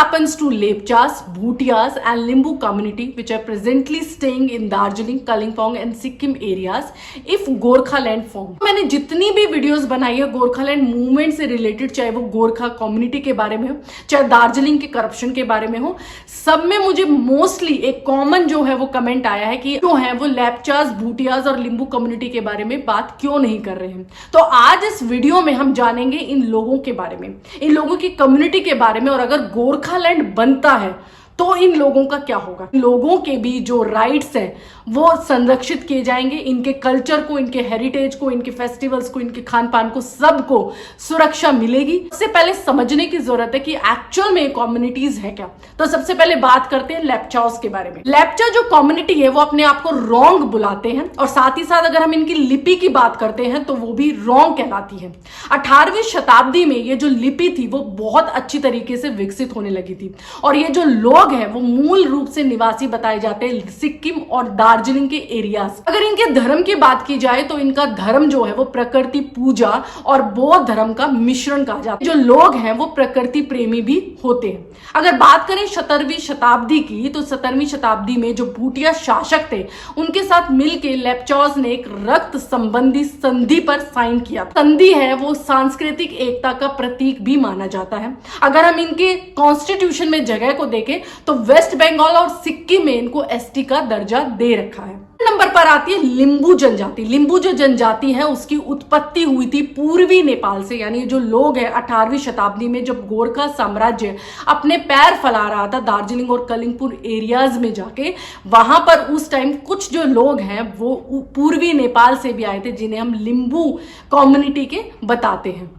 happens to Lepchas, Bhutias and Limbu community which are presently staying in Darjeeling, Kalimpong and Sikkim areas if Gorkhaland form? मैंने जितनी भी videos बनाई है Gorkhaland movement से related, चाहे वो गोरखा कम्युनिटी के बारे में हो, चाहे दार्जिलिंग के करप्शन के बारे में हो, सब में मुझे मोस्टली एक कॉमन जो है वो कमेंट आया है कि जो है वो लेप्चास, भूटियाज और लिंबू कम्युनिटी के बारे में बात क्यों नहीं कर रहे हैं। तो आज इस वीडियो में हम जानेंगे इन लोगों के बारे में, इन लोगों की कम्युनिटी के बारे में, और अगर गोरखालैंड बनता है तो इन लोगों का क्या होगा। इन लोगों के भी जो राइट्स हैं वो संरक्षित किए जाएंगे, इनके कल्चर को, इनके हेरिटेज को, इनके फेस्टिवल्स को, इनके खान पान को, सबको सुरक्षा मिलेगी। सबसे पहले समझने की जरूरत है कि एक्चुअल में कम्युनिटीज है क्या। तो सबसे पहले बात करते हैं लेप्चाओस के बारे में। लेप्चा जो कम्युनिटी है वो अपने आप को रोंग बुलाते हैं, और साथ ही साथ अगर हम इनकी लिपि की बात करते हैं तो वो भी रोंग कहलाती है। 18वीं शताब्दी में ये जो लिपि थी वो बहुत अच्छी तरीके से विकसित होने लगी थी, और ये जो लोग है वो मूल रूप से निवासी बताए जाते हैं सिक्किम और दार्जिलिंग के एरियाज। अगर इनके धर्म की बात की जाए तो इनका धर्म जो है वो प्रकृति पूजा और बौद्ध धर्म का मिश्रण कहा जाता है। जो लोग हैं वो प्रकृति प्रेमी भी होते हैं। अगर बात करें 17वीं शताब्दी की, तो 17वीं शताब्दी में जो भूटिया शासक थे उनके साथ मिलकर लेप्चास ने एक रक्त संबंधी संधि पर साइन किया। संधि है वो सांस्कृतिक एकता का प्रतीक भी माना जाता है। अगर हम इनके कॉन्स्टिट्यूशन में जगह को देखें तो वेस्ट बंगाल और सिक्किम में इनको एसटी का दर्जा दे रखा है। नंबर पर आती है लिंबू जनजाति। लिंबू जो जनजाति है उसकी उत्पत्ति हुई थी पूर्वी नेपाल से, यानी जो लोग हैं 18वीं शताब्दी में जब गोरखा साम्राज्य अपने पैर फैला रहा था दार्जिलिंग और कलिंगपुर एरियाज में जाके, वहां पर उस टाइम कुछ जो लोग हैं वो पूर्वी नेपाल से भी आए थे, जिन्हें हम लिंबू कम्युनिटी के बताते हैं।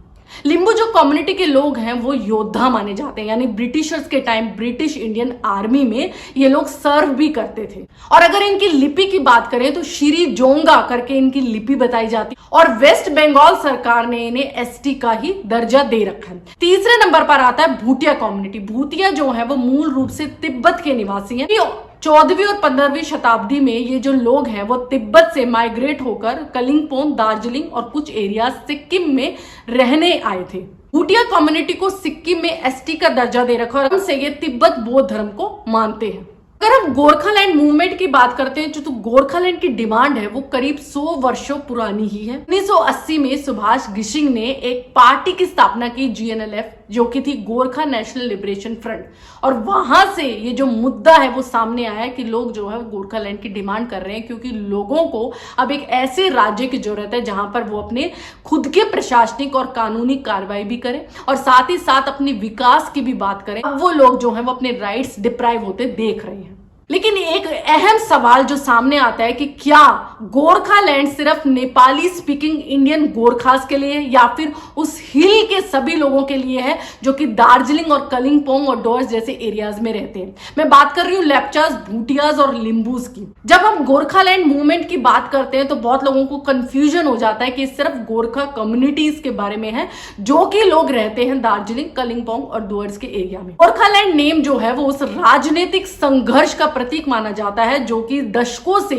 लिंबू जो कम्युनिटी के लोग हैं वो योद्धा माने जाते हैं, यानी ब्रिटिशर्स के टाइम ब्रिटिश इंडियन आर्मी में ये लोग सर्व भी करते थे। और अगर इनकी लिपि की बात करें तो श्री जोंगा करके इनकी लिपि बताई जाती है, और वेस्ट बंगाल सरकार ने इन्हें एसटी का ही दर्जा दे रखा है। तीसरे नंबर पर आता है भूटिया कम्युनिटी। भूटिया जो है वो मूल रूप से तिब्बत के निवासी हैं। 14वीं और 15वीं शताब्दी में ये जो लोग हैं वो तिब्बत से माइग्रेट होकर कलिंगपोंग, दार्जिलिंग और कुछ एरिया सिक्किम में रहने आए थे। भूटिया कम्युनिटी को सिक्किम में एसटी का दर्जा दे रखा, और हमसे ये तिब्बत बौद्ध धर्म को मानते हैं। अगर हम गोरखालैंड मूवमेंट की बात करते हैं, जो गोरखालैंड की डिमांड है वो करीब 100 वर्षों पुरानी ही है। 1980 में सुभाष गिशिंग ने एक पार्टी की स्थापना की, GNLF, जो कि थी गोरखा नेशनल लिबरेशन फ्रंट, और वहां से ये जो मुद्दा है वो सामने आया कि लोग जो है गोरखालैंड की डिमांड कर रहे हैं, क्योंकि लोगों को अब एक ऐसे राज्य की जरूरत है जहां पर वो अपने खुद के प्रशासनिक और कानूनी कार्रवाई भी करें और साथ ही साथ अपनी विकास की भी बात करें। अब वो लोग जो है वो अपने राइट्स डिप्राइव होते देख रहे हैं। लेकिन एक अहम सवाल जो सामने आता है कि क्या गोरखालैंड सिर्फ नेपाली स्पीकिंग इंडियन गोरखास के लिए, या फिर उस हिल के सभी लोगों के लिए है जो कि दार्जिलिंग और कलिंगपोंग और डोर्स जैसे एरियाज में रहते हैं। मैं बात कर रही हूँ लेप्चास, भूटियाज और लिंबूज की। जब हम गोरखालैंड मूवमेंट की बात करते हैं तो बहुत लोगों को कंफ्यूजन हो जाता है कि सिर्फ गोरखा कम्युनिटीज के बारे में है जो कि लोग रहते हैं दार्जिलिंग, कलिंगपोंग और डोर्स के एरिया में। गोरखालैंड नेम जो है वो उस राजनीतिक संघर्ष का प्रतीक माना जाता है जो कि दशकों से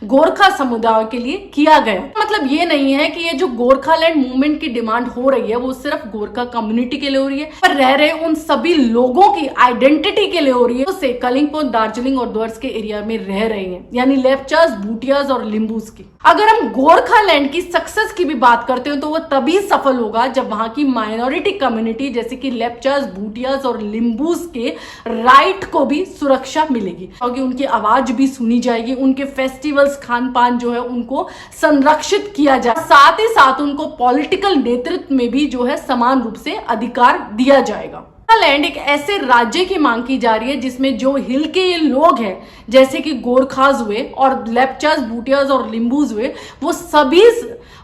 गोरखा समुदाय के लिए किया गया। मतलब ये नहीं है कि ये जो गोरखालैंड मूवमेंट की डिमांड हो रही है वो सिर्फ गोरखा कम्युनिटी के लिए हो रही है, पर रह रहे उन सभी लोगों की आइडेंटिटी के लिए हो रही है उससे कलिंगपोंग, दार्जिलिंग और डोर्स के एरिया में रह रहे हैं, यानी लेप्चास, भूटियाज और लिंबूज की। अगर हम गोरखालैंड की सक्सेस की भी बात करते हो तो वो तभी सफल होगा जब वहां की माइनॉरिटी कम्युनिटी जैसे कि लेप्चास, भूटियाज और लिंबूज के राइट को भी सुरक्षा मिलेगी, क्योंकि उनकी आवाज भी सुनी जाएगी, उनके फेस्टिवल्स, खान पान जो है उनको संरक्षित किया जाए, साथ ही साथ उनको पॉलिटिकल नेतृत्व में भी जो है समान रूप से अधिकार दिया जाएगा। गोरखालैंड एक ऐसे राज्य की मांग की जा रही है जिसमें जो हिल के ये लोग हैं जैसे कि गोरखाज हुए और लेप्चास, भूटियाज और लिंबूज हुए, वो सभी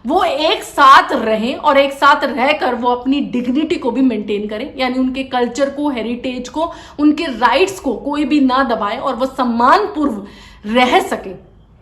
वो एक साथ रहें और एक साथ रहकर वो अपनी डिग्निटी को भी मेंटेन करें, यानी उनके कल्चर को, हेरिटेज को, उनके राइट्स को कोई भी ना दबाए और वो सम्मान पूर्व रह सके।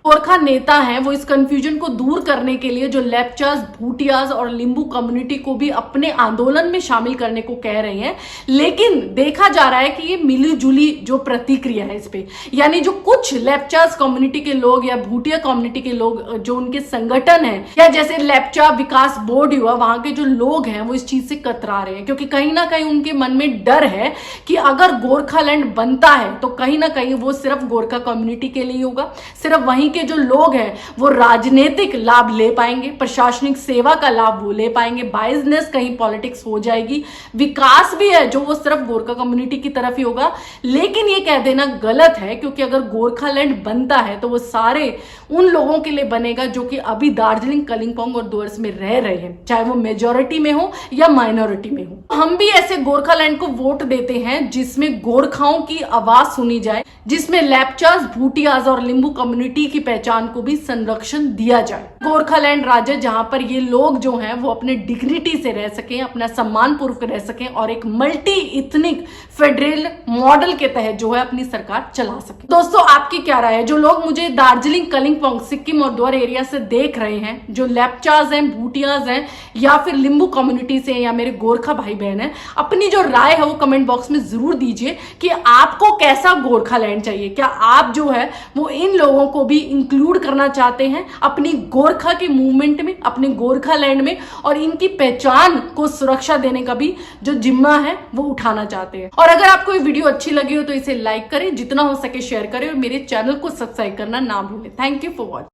गोरखा नेता हैं वो इस कंफ्यूजन को दूर करने के लिए जो लेप्चास, भूटियास और लिंबू कम्युनिटी को भी अपने आंदोलन में शामिल करने को कह रहे हैं, लेकिन देखा जा रहा है कि ये मिली जुली जो प्रतिक्रिया है इस पे, यानी जो कुछ लेप्चास कम्युनिटी के लोग या भूटिया कम्युनिटी के लोग जो उनके संगठन है या जैसे लेप्चा विकास बोर्ड हुआ, वहां के जो लोग हैं वो इस चीज से कतरा रहे हैं, क्योंकि कहीं ना कहीं उनके मन में डर है कि अगर गोरखालैंड बनता है तो कहीं ना कहीं वो सिर्फ गोरखा कम्युनिटी के लिए होगा, सिर्फ वहीं के जो लोग हैं वो राजनीतिक लाभ ले पाएंगे, प्रशासनिक सेवा का लाभ वो ले पाएंगे, बाइजनेस कहीं पॉलिटिक्स हो जाएगी, विकास भी है जो वो सिर्फ गोरखा कम्युनिटी की तरफ ही होगा। लेकिन ये कह देना गलत है, क्योंकि अगर गोरखालैंड बनता है तो वो सारे उन लोगों के लिए बनेगा जो कि अभी दार्जिलिंग, कलिंपोंग और डुअर्स में रह रहे हैं, चाहे वो मेजोरिटी में हो या माइनॉरिटी में हो। हम भी ऐसे गोरखालैंड को वोट देते हैं जिसमें गोरखाओं की आवाज सुनी जाए, जिसमें लेप्चास, भूटियास और लिंबू कम्युनिटी की पहचान को भी संरक्षण दिया जाए। गोरखालैंड राज्य जहां पर ये लोग जो हैं वो अपने डिग्निटी से रह सकें, अपना सम्मान पूर्वक रह सकें और एक मल्टी इथनिक फेडरल मॉडल के तहत जो है अपनी सरकार चला सके। दोस्तों, आपकी क्या राय है? जो लोग मुझे दार्जिलिंग, कलिंपोंग, सिक्किम और द्वार एरिया से देख रहे हैं, जो लेप्चास हैं, भूटियास हैं या फिर लिंबू कम्युनिटी से या मेरे गोरखा भाई बहन हैं, अपनी जो राय है वो कमेंट बॉक्स में जरूर दीजिए कि आपको कैसा गोरखालैंड चाहिए। क्या आप जो है वो इन लोगों को भी इंक्लूड करना चाहते हैं अपनी गोरखा के मूवमेंट में, अपने गोरखालैंड में, और इनकी पहचान को सुरक्षा देने का भी जो जिम्मा है वो उठाना चाहते हैं? और अगर आपको ये वीडियो अच्छी लगी हो तो इसे लाइक करें, जितना हो सके शेयर करें और मेरे चैनल को सब्सक्राइब करना ना भूलें। Thank you for watching.